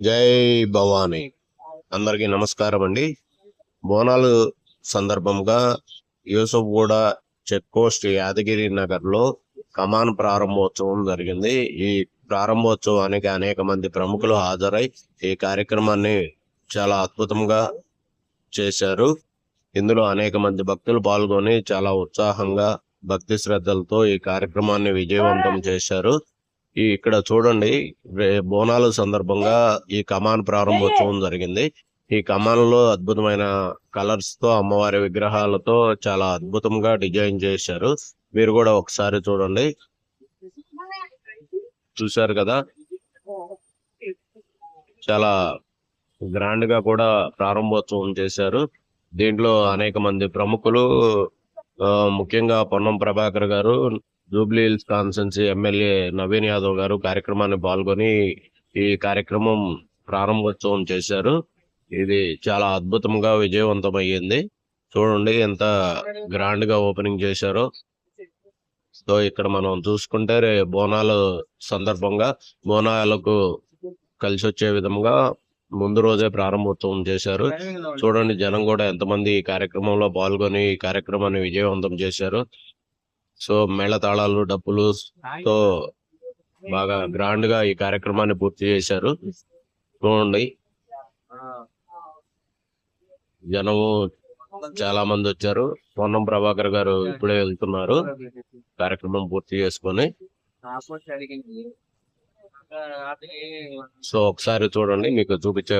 జై భవానీ. అందరికీ నమస్కారం అండి. బోనాలు సందర్భంగా యూసఫ్గూడ చెక్ పోస్ట్ యాదగిరి నగర్ లో కమాన్ ప్రారంభోత్సవం జరిగింది. ఈ ప్రారంభోత్సవానికి అనేక మంది ప్రముఖులు హాజరై ఈ కార్యక్రమాన్ని చాలా అద్భుతంగా చేశారు. ఇందులో అనేక మంది భక్తులు పాల్గొని చాలా ఉత్సాహంగా భక్తి శ్రద్ధలతో ఈ కార్యక్రమాన్ని విజయవంతం చేశారు. ఇక్కడ చూడండి, బోనాల సందర్భంగా ఈ కమాన్ ప్రారంభోత్సవం జరిగింది. ఈ కమాన్లో అద్భుతమైన కలర్స్ తో అమ్మవారి విగ్రహాలతో చాలా అద్భుతంగా డిజైన్ చేశారు. మీరు కూడా ఒకసారి చూడండి. చూశారు కదా, చాలా గ్రాండ్ గా కూడా ప్రారంభోత్సవం చేశారు. దీంట్లో అనేక మంది ప్రముఖులు, ముఖ్యంగా పొన్నం ప్రభాకర్ గారు, Jubilee hills constituency MLA Naveen Yadav గారు కార్యక్రమాన్ని పాల్గొని ఈ కార్యక్రమం ప్రారంభోత్సవం చేశారు. ఇది చాలా అద్భుతంగా విజయవంతమయ్యింది. చూడండి ఎంత గ్రాండ్ గా ఓపెనింగ్ చేశారో. సో ఇక్కడ మనం చూసుకుంటే బోనాల సందర్భంగా బోనాలకు కలిసి వచ్చే విధంగా ముందు రోజే ప్రారంభోత్సవం చేశారు. చూడండి జనం కూడా ఎంతమంది ఈ కార్యక్రమంలో పాల్గొని ఈ కార్యక్రమాన్ని విజయవంతం చేశారు. సో మేళతాళాలు, డప్పులు తో బాగా గ్రాండ్ గా ఈ కార్యక్రమాన్ని పూర్తి చేశారు. చూడండి జనము చాలా మంది వచ్చారు. పొన్నం ప్రభాకర్ గారు ఇప్పుడే వెళ్తున్నారు కార్యక్రమం పూర్తి చేసుకొని. సో ఒకసారి చూడండి, మీకు చూపించే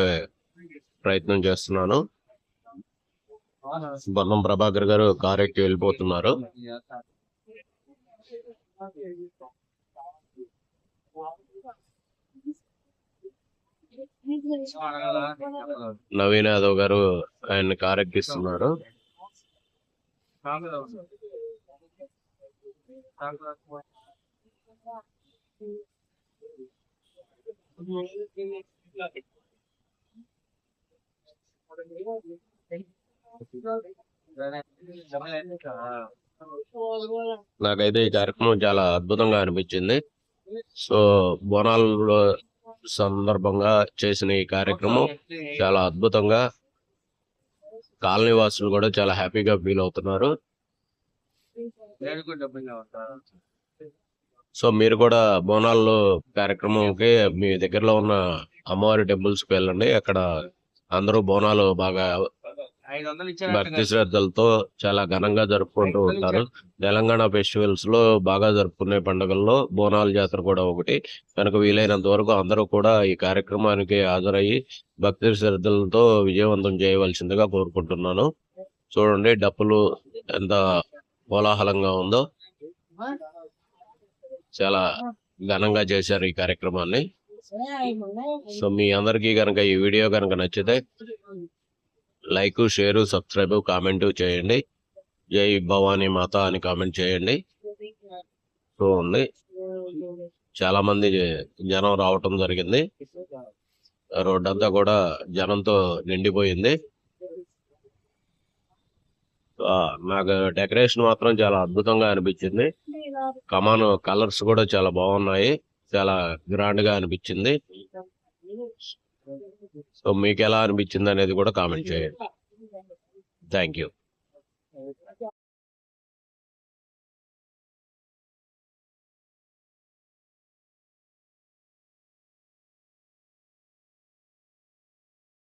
ప్రయత్నం చేస్తున్నాను. పొన్నం ప్రభాకర్ గారు కారు ఎక్కి వెళ్ళిపోతున్నారు. నవీన్ యాదవ్ గారు ఆయన్ని కారు ఎక్కిస్తున్నారు. నాకైతే ఈ కార్యక్రమం చాలా అద్భుతంగా అనిపించింది. సో బోనాల సందర్భంగా చేసిన ఈ కార్యక్రమం చాలా అద్భుతంగా, కాలనీ వాసులు కూడా చాలా హ్యాపీగా ఫీల్ అవుతున్నారు. సో మీరు కూడా బోనాల్లో కార్యక్రమంకి మీ దగ్గరలో ఉన్న అమ్మవారి టెంపుల్స్ కి వెళ్ళండి. అక్కడ అందరూ బోనాలు బాగా భక్తి శ్రద్ధలతో చాలా ఘనంగా జరుపుకుంటూ ఉంటారు. తెలంగాణ ఫెస్టివల్స్ లో బాగా జరుపుకునే పండుగల్లో బోనాల జాతర కూడా ఒకటి. కనుక వీలైనంత వరకు అందరూ కూడా ఈ కార్యక్రమానికి హాజరయ్యి భక్తి శ్రద్ధలతో విజయవంతం చేయవలసిందిగా కోరుకుంటున్నాను. చూడండి డప్పులు ఎంత కోలాహలంగా ఉందో. చాలా ఘనంగా చేశారు ఈ కార్యక్రమాన్ని. సో మీ అందరికీ కనుక ఈ వీడియో కనుక నచ్చితే లైక్, షేర్, సబ్స్క్రైబ్, కామెంట్ చేయండి. జై భవానీ మాత అని కామెంట్ చేయండి. చూడండి చాలా మంది జనం రావటం జరిగింది. రోడ్డంతా కూడా జనంతో నిండిపోయింది. నాకు డెకరేషన్ మాత్రం చాలా అద్భుతంగా అనిపించింది. కమాన్ కలర్స్ కూడా చాలా బాగున్నాయి. చాలా గ్రాండ్ గా అనిపించింది. సో మీకు ఎలా అనిపించింది అనేది కూడా కామెంట్ చేయండి. Thank you.